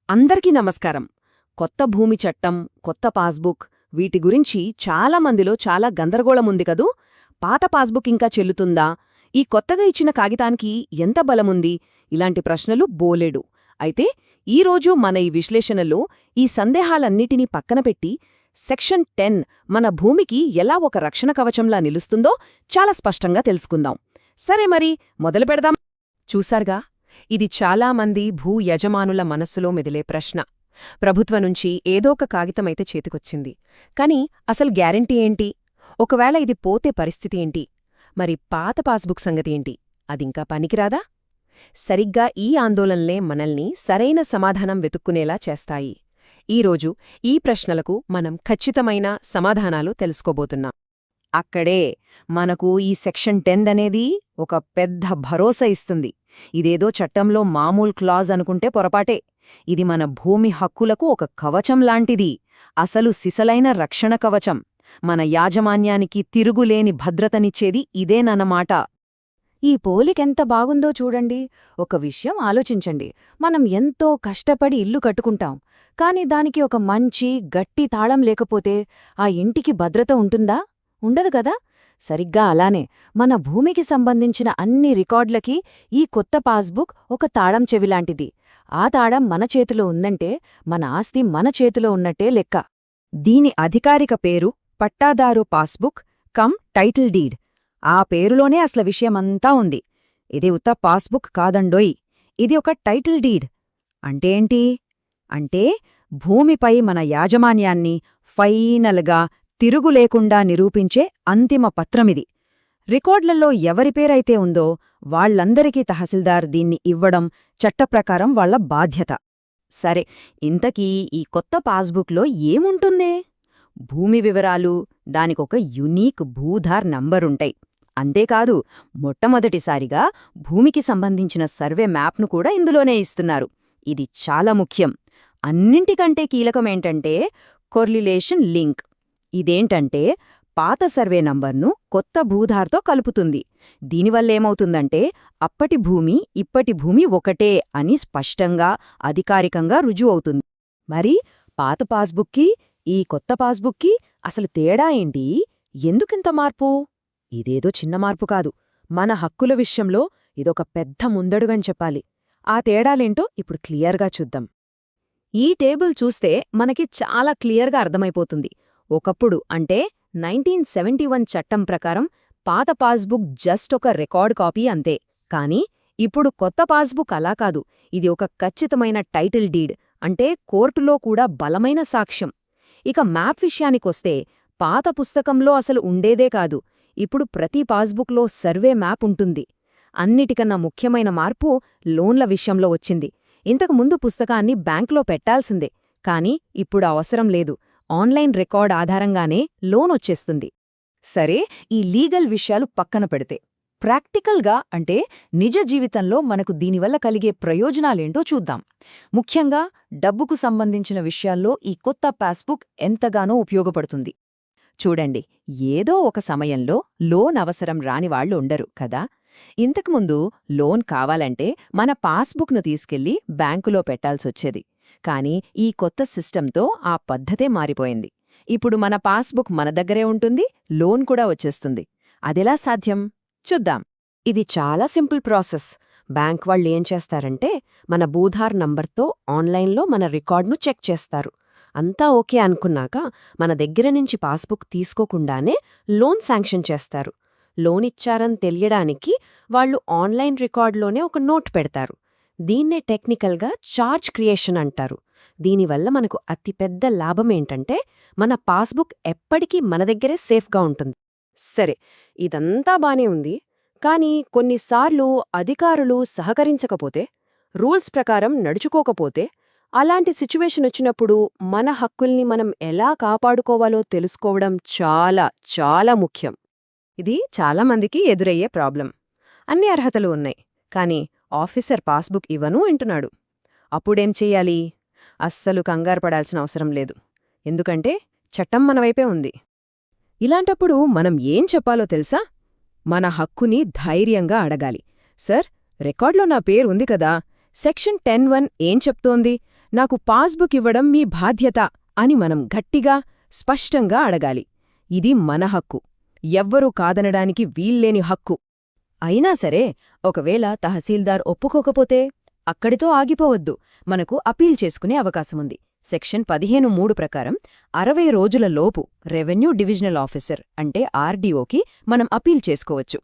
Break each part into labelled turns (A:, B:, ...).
A: అందరికీ నమస్కారం. కొత్త భూమి చట్టం, కొత్త పాస్బుక్ వీటి గురించి చాలా మందిలో చాలా గందరగోళముంది కదూ. పాత పాస్బుక్ ఇంకా చెల్లుతుందా? ఈ కొత్తగా ఇచ్చిన కాగితానికి ఎంత బలముంది? ఇలాంటి ప్రశ్నలు బోలెడు. అయితే ఈరోజు మన ఈ విశ్లేషణలో ఈ సందేహాలన్నిటినీ పక్కనపెట్టి సెక్షన్ 10 మన భూమికి ఎలా ఒక రక్షణ కవచంలా నిలుస్తుందో చాలా స్పష్టంగా తెలుసుకుందాం. సరే మరి మొదలు పెడదాం. చూసారుగా, ఇది చాలామంది భూ యజమానుల మనస్సులో మెదిలే ప్రశ్న. ప్రభుత్వం నుంచి ఏదో ఒక కాగితమైతే చేతికొచ్చింది, కాని అసలు గ్యారెంటీ ఏంటి? ఒకవేళ ఇది పోతే పరిస్థితి ఏంటి? మరి పాత పాస్బుక్ సంగతి ఏంటి? అదింకా పనికిరాదా? సరిగ్గా ఈ ఆందోళనలే మనల్ని సరైన సమాధానం వెతుక్కునేలా చేస్తాయి. ఈరోజు ఈ ప్రశ్నలకు మనం ఖచ్చితమైన సమాధానాలు తెలుసుకోబోతున్నాం. అక్కడే మనకు ఈ సెక్షన్ 10 అనేది ఒక పెద్ద భరోసా ఇస్తుంది. ఇదేదో చట్టంలో మామూలు క్లాజ్ అనుకుంటే పొరపాటే. ఇది మన భూమి హక్కులకు ఒక కవచం లాంటిది. అసలు సిసలైన రక్షణ కవచం. మన యాజమాన్యానికి తిరుగులేని భద్రతనిచ్చేది ఇదేనన్నమాట.
B: ఈ పోలికెంత బాగుందో చూడండి. ఒక విషయం ఆలోచించండి. మనం ఎంతో కష్టపడి ఇల్లు కట్టుకుంటాం, కాని దానికి ఒక మంచి గట్టి తాళం లేకపోతే ఆ ఇంటికి భద్రత ఉంటుందా? ఉండదు కదా. సరిగ్గా అలానే మన భూమికి సంబంధించిన అన్ని రికార్డులకి ఈ కొత్త పాస్బుక్ ఒక తాళం చెవిలాంటిది. ఆ తాళం మన చేతిలో ఉందంటే మన ఆస్తి మన చేతిలో ఉన్నట్టే లెక్క.
A: దీని అధికారిక పేరు పట్టాదారు పాస్బుక్ కమ్ టైటిల్ డీడ్. ఆ పేరులోనే అసలు విషయమంతా ఉంది. ఇది ఉత్త పాస్బుక్ కాదండోయ్, ఇది ఒక టైటిల్ డీడ్. అంటే ఏంటి? అంటే భూమిపై మన యాజమాన్యాన్ని ఫైనల్గా తిరుగులేకుండా నిరూపించే అంతిమ పత్రమిది. రికార్డులలో ఎవరి పేరైతే ఉందో వాళ్లందరికీ తహసీల్దార్ దీన్ని ఇవ్వడం చట్టప్రకారం వాళ్ల బాధ్యత. సరే, ఇంతకీ ఈ కొత్త పాస్బుక్లో ఏముంటుందే? భూమి వివరాలు, దానికొక యునీక్ భూధార్ నంబరుంటాయి. అంతేకాదు, మొట్టమొదటిసారిగా భూమికి సంబంధించిన సర్వే మ్యాప్ను కూడా ఇందులోనే ఇస్తున్నారు. ఇది చాలా ముఖ్యం. అన్నింటికంటే కీలకమేంటంటే కొర్లిలేషన్ లింక్. ఇదేంటంటే పాత సర్వే నంబర్ను కొత్త భూధార్తో కలుపుతుంది. దీనివల్లేమవుతుందంటే అప్పటి భూమి ఇప్పటి భూమి ఒకటే అని స్పష్టంగా అధికారికంగా రుజువవుతుంది. మరి పాత పాస్బుక్కి ఈ కొత్త పాస్బుక్కి అసలు తేడా ఏంటి? ఎందుకింత మార్పు? ఇదేదో చిన్న మార్పు కాదు. మన హక్కుల విషయంలో ఇదొక పెద్ద ముందడుగని చెప్పాలి. ఆ తేడాలేంటో ఇప్పుడు క్లియర్గా చూద్దాం. ఈ టేబుల్ చూస్తే మనకి చాలా క్లియర్గా అర్థమైపోతుంది. ఒకప్పుడు అంటే 1971 చట్టం ప్రకారం పాత పాస్బుక్ జస్ట్ ఒక రికార్డ్ కాపీ అంతే. కానీ ఇప్పుడు కొత్త పాస్బుక్ అలా కాదు. ఇది ఒక ఖచ్చితమైన టైటిల్ డీడ్, అంటే కోర్టులో కూడా బలమైన సాక్ష్యం. ఇక మ్యాప్ విషయానికొస్తే పాత పుస్తకంలో అసలు ఉండేదే కాదు. ఇప్పుడు ప్రతి పాస్బుక్లో సర్వే మ్యాప్ ఉంటుంది. అన్నిటికన్నా ముఖ్యమైన మార్పు లోన్ల విషయంలో వచ్చింది. ఇంతకుముందు పుస్తకాన్ని బ్యాంకులో పెట్టాల్సిందే, కానీ ఇప్పుడు అవసరం లేదు. ఆన్లైన్ రికార్డ్ ఆధారంగానే లోన్ వచ్చేస్తుంది. సరే, ఈ లీగల్ విషయాలు పక్కన పెడితే ప్రాక్టికల్గా అంటే నిజ జీవితంలో మనకు దీనివల్ల కలిగే ప్రయోజనాలేంటో చూద్దాం. ముఖ్యంగా డబ్బుకు సంబంధించిన విషయాల్లో ఈ కొత్త పాస్బుక్ ఎంతగానో ఉపయోగపడుతుంది. చూడండి, ఏదో ఒక సమయంలో లోన్ అవసరం రానివాళ్లు ఉండరు కదా. ఇంతకుముందు లోన్ కావాలంటే మన పాస్బుక్ను తీసుకెళ్లి బ్యాంకులో పెట్టాల్సొచ్చేది. కానీ ఈ కొత్త సిస్టంతో ఆ పద్ధతే మారిపోయింది. ఇప్పుడు మన పాస్బుక్ మన దగ్గరే ఉంటుంది, లోన్ కూడా వచ్చేస్తుంది. అదెలా సాధ్యం? చూద్దాం. ఇది చాలా సింపుల్ ప్రాసెస్. బ్యాంక్ వాళ్ళు ఏం చేస్తారంటే మన భూధార్ నంబర్తో ఆన్లైన్లో మన రికార్డును చెక్ చేస్తారు. అంతా ఓకే అనుకున్నాక మన దగ్గర నుంచి పాస్బుక్ తీసుకోకుండానే లోన్ శాంక్షన్ చేస్తారు. లోన్ ఇచ్చారని తెలియడానికి వాళ్ళు ఆన్లైన్ రికార్డులోనే ఒక నోట్ పెడతారు. దీన్నే టెక్నికల్గా చార్జ్ క్రియేషన్ అంటారు. దీనివల్ల మనకు అతిపెద్ద లాభమేంటంటే మన పాస్బుక్ ఎప్పటికీ మన దగ్గరే సేఫ్గా ఉంటుంది. సరే, ఇదంతా బానే ఉంది. కానీ కొన్నిసార్లు అధికారులు సహకరించకపోతే, రూల్స్ ప్రకారం నడుచుకోకపోతే, అలాంటి సిచ్యువేషన్ వచ్చినప్పుడు మన హక్కుల్ని మనం ఎలా కాపాడుకోవాలో తెలుసుకోవడం చాలా చాలా ముఖ్యం. ఇది చాలామందికి ఎదురయ్యే ప్రాబ్లం. అన్ని అర్హతలు ఉన్నాయి, కానీ ఆఫీసర్ పాస్బుక్ ఇవ్వను అంటున్నాడు. అప్పుడేం చెయ్యాలి? అస్సలు కంగారుపడాల్సిన అవసరం లేదు. ఎందుకంటే చట్టం మనవైపే ఉంది. ఇలాంటప్పుడు మనం ఏం చెప్పాలో తెలుసా? మన హక్కుని ధైర్యంగా అడగాలి. సార్, రికార్డులో నా పేరు ఉంది కదా, సెక్షన్ 10(1) ఏం చెప్తోంది?
C: నాకు పాస్బుక్ ఇవ్వడం మీ బాధ్యత అని మనం గట్టిగా, స్పష్టంగా అడగాలి. ఇది మన హక్కు. ఎవ్వరూ కాదనడానికి వీల్లేని హక్కు.
A: అయినా సరే, ఒకవేళ తహసీల్దార్ ఒప్పుకోకపోతే అక్కడితో ఆగిపోవద్దు. మనకు అపీల్ చేసుకునే అవకాశముంది. సెక్షన్ 15(3) ప్రకారం 60 రోజుల లోపు రెవెన్యూ డివిజనల్ ఆఫీసర్ అంటే ఆర్డీఓకి మనం అపీల్ చేసుకోవచ్చు.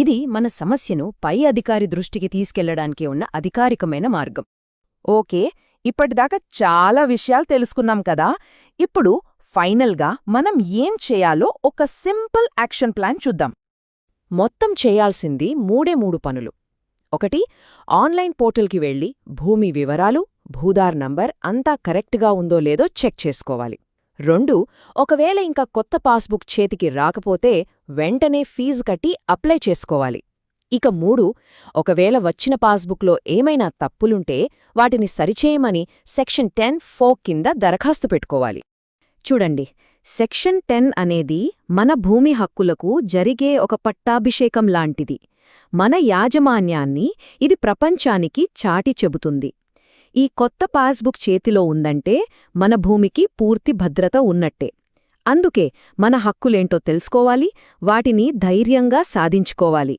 A: ఇది మన సమస్యను పై అధికారి దృష్టికి తీసుకెళ్లడానికి ఉన్న అధికారికమైన మార్గం.
C: ఓకే, ఇప్పటిదాకా చాలా విషయాలు తెలుసుకున్నాం కదా. ఇప్పుడు ఫైనల్గా మనం ఏం చేయాలో ఒక సింపుల్ యాక్షన్ ప్లాన్ చూద్దాం. మొత్తం చేయాల్సింది 3 పనులు. 1. ఆన్లైన్ పోర్టల్కి వెళ్లి భూమి వివరాలు, భూదార్ నంబర్ అంతా కరెక్ట్గా ఉందో లేదో చెక్ చేసుకోవాలి. 2. ఒకవేళ ఇంకా కొత్త పాస్బుక్ చేతికి రాకపోతే వెంటనే ఫీజు కట్టి అప్లై చేసుకోవాలి. ఇక 3. ఒకవేళ వచ్చిన పాస్బుక్లో ఏమైనా తప్పులుంటే వాటిని సరిచేయమని సెక్షన్ 10(4) కింద దరఖాస్తు పెట్టుకోవాలి.
A: చూడండి, సెక్షన్ 10 అనేది మన భూమి హక్కులకు జరిగే ఒక పట్టాభిషేకం లాంటిది. మన యాజమాన్యాన్ని ఇది ప్రపంచానికి చాటి చెబుతుంది. ఈ కొత్త పాస్బుక్ చేతిలో ఉందంటే మన భూమికి పూర్తి భద్రత ఉన్నట్టే. అందుకే మన హక్కులేంటో తెలుసుకోవాలి, వాటిని ధైర్యంగా సాధించుకోవాలి.